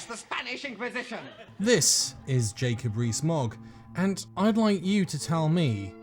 the Spanish Inquisition. This is Jacob Rees Mogg, and I'd like you to tell me,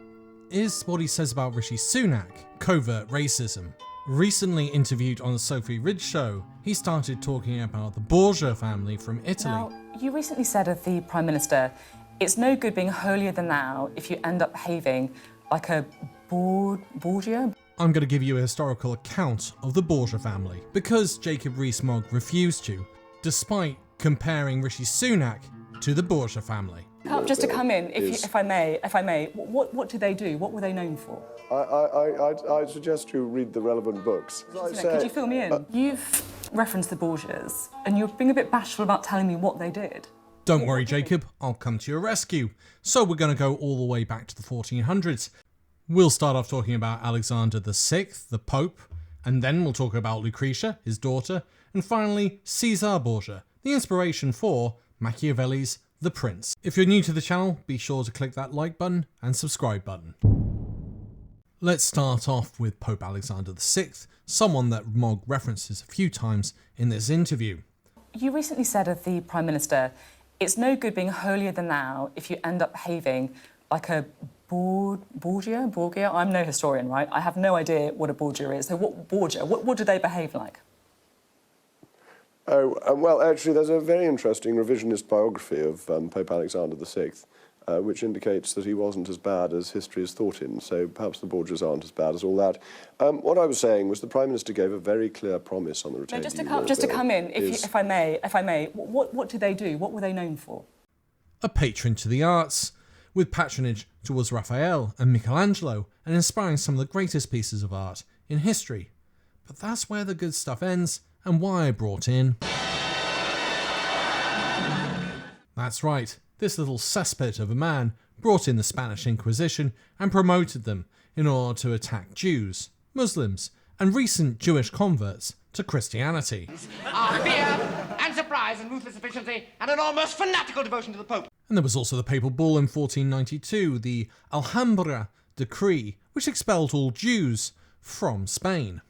is what he says about Rishi Sunak covert racism? Recently interviewed on the Sophie Ridge show, he started talking about the Borgia family from Italy. Now, you recently said of the Prime Minister, it's no good being holier than thou if you end up behaving like a Borgia? I'm going to give you a historical account of the Borgia family, because Jacob Rees Mogg refused to, despite comparing Rishi Sunak to the Borgia family. Just to come in, if I may, what did they do? What were they known for? I suggest you read the relevant books. Could you fill me in? You've referenced the Borgias, and you're being a bit bashful about telling me what they did. Don't worry, Jacob, I'll come to your rescue. So we're going to go all the way back to the 1400s. We'll start off talking about Alexander VI, the Pope, and then we'll talk about Lucretia, his daughter, and finally Caesar Borgia, the inspiration for Machiavelli's The Prince. If you're new to the channel, be sure to click that like button and subscribe button. Let's start off with Pope Alexander VI, someone that Mogg references a few times in this interview. You recently said of the Prime Minister, it's no good being holier than thou if you end up behaving like a Borgia? I'm no historian, right? I have no idea what a Borgia is. So what do they behave like? Oh, well, actually, there's a very interesting revisionist biography of Pope Alexander VI, which indicates that he wasn't as bad as history has thought him, so perhaps the Borgias aren't as bad as all that. What I was saying was the Prime Minister gave a very clear promise on the retained just to come in, if I may, what did they do? What were they known for? A patron to the arts, with patronage towards Raphael and Michelangelo, and inspiring some of the greatest pieces of art in history. But that's where the good stuff ends, and why I brought in... That's right, this little cesspit of a man brought in the Spanish Inquisition and promoted them in order to attack Jews, Muslims, and recent Jewish converts to Christianity. Our fear and surprise and ruthless efficiency and an almost fanatical devotion to the Pope. And there was also the papal bull in 1492, the Alhambra Decree, which expelled all Jews from Spain.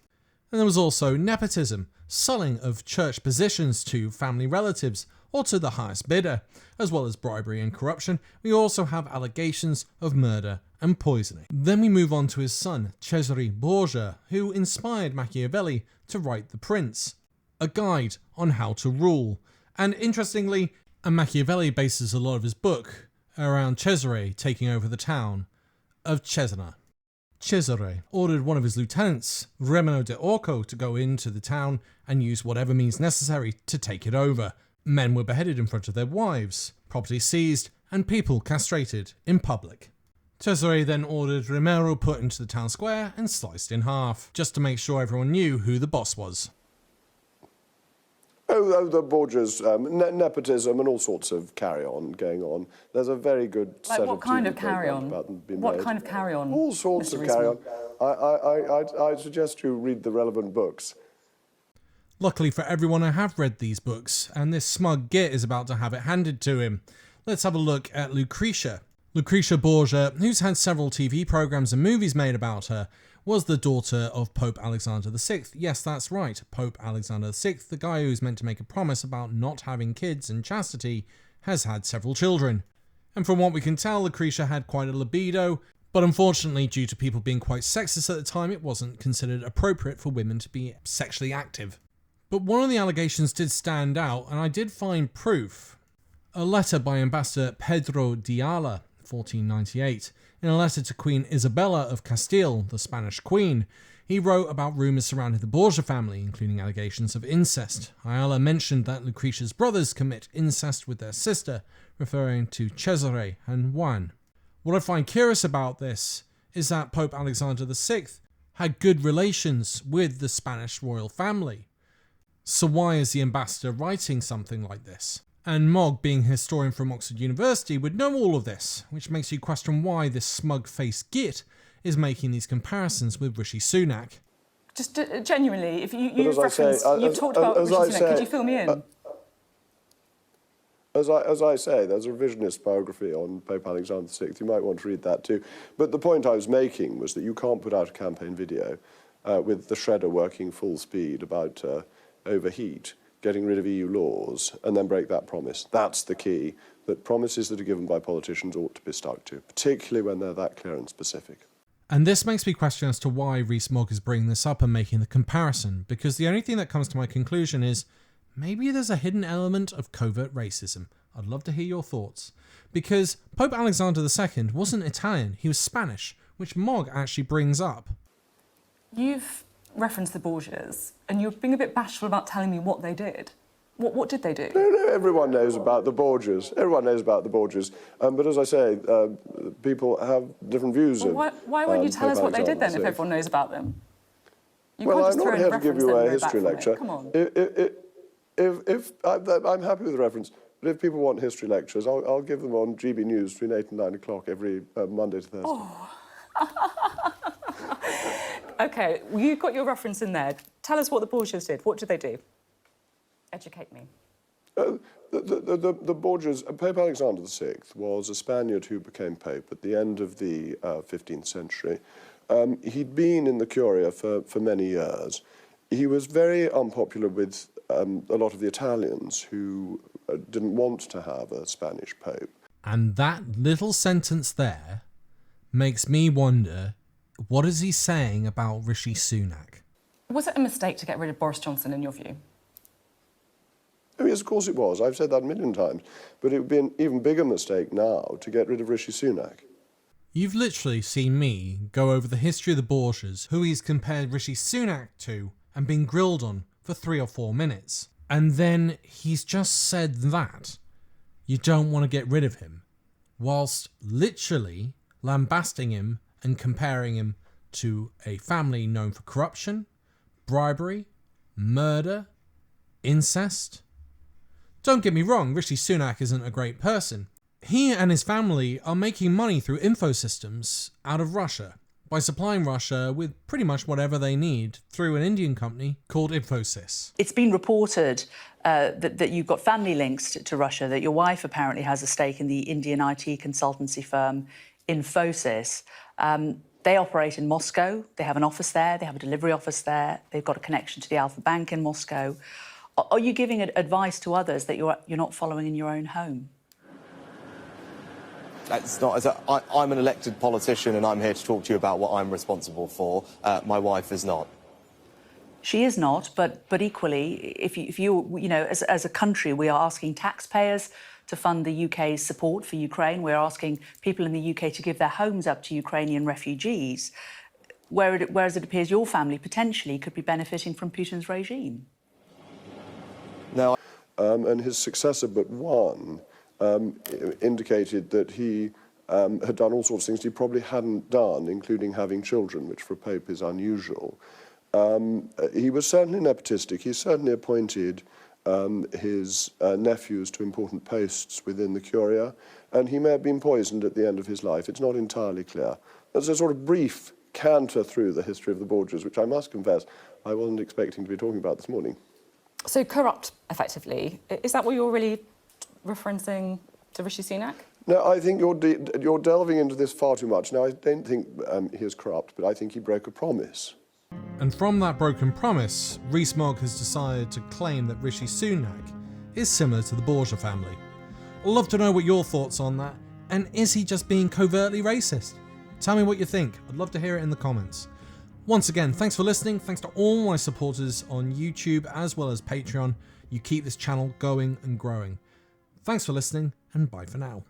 And there was also nepotism, selling of church positions to family relatives or to the highest bidder, as well as bribery and corruption. We also have allegations of murder and poisoning. Then we move on to his son, Cesare Borgia, who inspired Machiavelli to write The Prince, a guide on how to rule. And interestingly, Machiavelli bases a lot of his book around Cesare taking over the town of Cesena. Cesare ordered one of his lieutenants, Remino de Orco, to go into the town and use whatever means necessary to take it over. Men were beheaded in front of their wives, property seized, and people castrated in public. Cesare then ordered Remiro put into the town square and sliced in half, just to make sure everyone knew who the boss was. Oh, the Borgias, nepotism and all sorts of carry-on going on. There's a very good set of what kind of TV programs carry-on? about them being What made. kind of carry-on? All sorts of Mr. carry-on. I suggest you read the relevant books. Luckily for everyone, I have read these books, and this smug git is about to have it handed to him. Let's have a look at Lucretia. Lucretia Borgia, who's had several TV programs and movies made about her, was the daughter of Pope Alexander VI. Yes, that's right, Pope Alexander VI, the guy who's meant to make a promise about not having kids and chastity, has had several children. And from what we can tell, Lucretia had quite a libido, but unfortunately, due to people being quite sexist at the time, it wasn't considered appropriate for women to be sexually active. But one of the allegations did stand out, and I did find proof. A letter by Ambassador Pedro de Ayala, 1498, in a letter to Queen Isabella of Castile, the Spanish queen, he wrote about rumours surrounding the Borgia family, including allegations of incest. Ayala mentioned that Lucretia's brothers commit incest with their sister, referring to Cesare and Juan. What I find curious about this is that Pope Alexander VI had good relations with the Spanish royal family. So why is the ambassador writing something like this? And Mogg, being a historian from Oxford University, would know all of this, which makes you question why this smug-faced git is making these comparisons with Rishi Sunak. Just genuinely, if you've talked about Rishi Sunak, could you fill me in? As I say, there's a revisionist biography on Pope Alexander VI. You might want to read that too. But the point I was making was that you can't put out a campaign video with the shredder working full speed about overheat, getting rid of EU laws and then break that promise. That's the key, that promises that are given by politicians ought to be stuck to, particularly when they're that clear and specific. And this makes me question as to why Rees Mogg is bringing this up and making the comparison, because the only thing that comes to my conclusion is maybe there's a hidden element of covert racism. I'd love to hear your thoughts. Because Pope Alexander II wasn't Italian, he was Spanish, which Mogg actually brings up. You've referenced the Borgias, and you're being a bit bashful about telling me what they did. What did they do? No, everyone knows about the Borgias. Everyone knows about the Borgias. But as I say, people have different views of Why won't you tell us what they did then, if everyone knows about them? You can't just I'm throw not in here a to give reference you then a go back history from it. lecture. Come on. I'm happy with the reference, but if people want history lectures, I'll give them on GB News between 8 and 9 o'clock every Monday to Thursday. Oh. OK, well, you got your reference in there. Tell us what the Borgias did. What did they do? Educate me. The Borgias, Pope Alexander VI was a Spaniard who became Pope at the end of the 15th century. He'd been in the Curia for many years. He was very unpopular with a lot of the Italians who didn't want to have a Spanish Pope. And that little sentence there makes me wonder, what is he saying about Rishi Sunak? Was it a mistake to get rid of Boris Johnson, in your view? Oh, yes, of course it was. I've said that a million times. But it would be an even bigger mistake now to get rid of Rishi Sunak. You've literally seen me go over the history of the Borgias, who he's compared Rishi Sunak to, and been grilled on for 3 or 4 minutes. And then he's just said that you don't want to get rid of him, whilst literally lambasting him and comparing him to a family known for corruption, bribery, murder, incest. Don't get me wrong, Rishi Sunak isn't a great person. He and his family are making money through info systems out of Russia by supplying Russia with pretty much whatever they need through an Indian company called Infosys. It's been reported that you've got family links to Russia, that your wife apparently has a stake in the Indian IT consultancy firm Infosys. They operate in Moscow. They have an office there. They have a delivery office there. They've got a connection to the Alpha Bank in Moscow. Are you giving advice to others that you're not following in your own home? That's not. I'm an elected politician, and I'm here to talk to you about what I'm responsible for. My wife is not. She is not, but equally, if you as a country, we are asking taxpayers to fund the UK's support for Ukraine. We're asking people in the UK to give their homes up to Ukrainian refugees, whereas it appears your family potentially could be benefiting from Putin's regime. No. And his successor, but one, indicated that he had done all sorts of things he probably hadn't done, including having children, which for a pope is unusual. He was certainly nepotistic. He certainly appointed his nephews to important posts within the Curia, and he may have been poisoned at the end of his life. It's not entirely clear. There's a sort of brief canter through the history of the Borgias, which I must confess I wasn't expecting to be talking about this morning. So corrupt, effectively. Is that what you're really referencing to Rishi Sunak? No, I think you're delving into this far too much. Now, I don't think he is corrupt, but I think he broke a promise. And from that broken promise, Rees Mogg has decided to claim that Rishi Sunak is similar to the Borgia family. I'd love to know what your thoughts on that, and is he just being covertly racist? Tell me what you think. I'd love to hear it in the comments. Once again, thanks for listening. Thanks to all my supporters on YouTube as well as Patreon. You keep this channel going and growing. Thanks for listening, and bye for now.